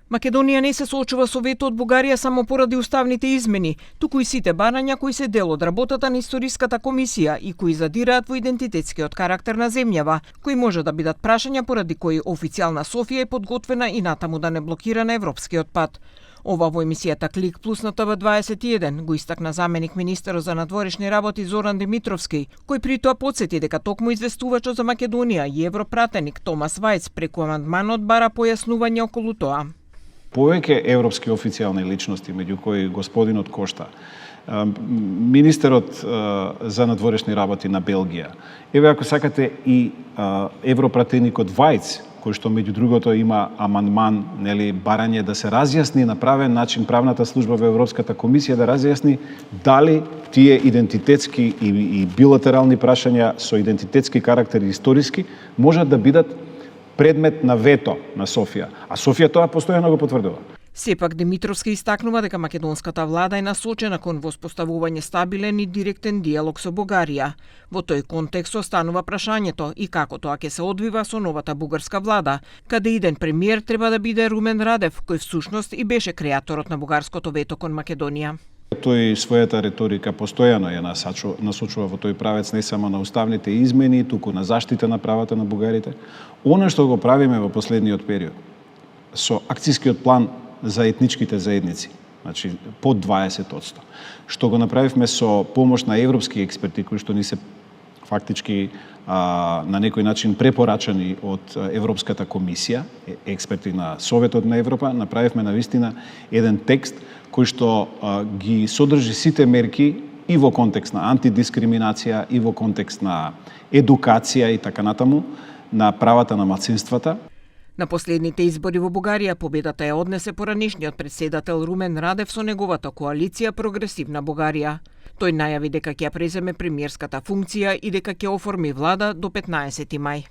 Македонија не се соочува со вето од Бугарија само поради уставните измени, туку и сите барања кои се дел од работата на Историската комисија и кои задираат во идентитетскиот карактер на земјава, кои може да бидат прашања поради кои официјална Софија е подготвена и натаму да не блокира на европскиот пат. Ова во емисијата Клик Плюс на ТВ21 го истакна заменик министерот за надворешни работи Зоран Димитровски, кој при тоа потсети дека токму известувачот за Македонија и европратеник Томас Вајц преку амандманот бара појаснување околу тоа. Повеќе европски официјални личности, меѓу кои господинот Кошта, министерот за надворешни работи на Белгија, еве ако сакате и европратеникот Вајц, кој што меѓу другото има амандман, барање да се разјасни на правен начин правната служба во Европската комисија да разјасни дали тие идентитетски и билатерални прашања со идентитетски карактер и историски можат да бидат предмет на вето на Софија, а Софија тоа постојано го потврдува. Сепак Димитровски истакнува дека македонската влада е насочена кон воспоставување стабилен и директен диалог со Бугарија. Во тој контекст останува прашањето и како тоа ќе се одвива со новата бугарска влада, каде иден премиер треба да биде Румен Радев, кој всушност и беше креаторот на бугарското вето кон Македонија. Тој својата риторика постојано ја насочува во тој правец не само на уставните измени, туку на заштита на правата на бугарите. Оно што го правиме во последниот период со акцискиот план за етничките заедници, значи под 20%, што го направивме со помош на европски експерти кои што ни се фактички на некој начин препорачани од Европската комисија, експерти на Советот на Европа, направивме навистина еден текст кој што ги содржи сите мерки и во контекст на антидискриминација, и во контекст на едукација и така натаму, на правата на малцинствата. На последните избори во Бугарија победата ја однесе поранешниот председател Румен Радев со неговата коалиција Прогресивна Бугарија. Тој најави дека ќе преземе премиерската функција и дека ќе оформи влада до 15 мај.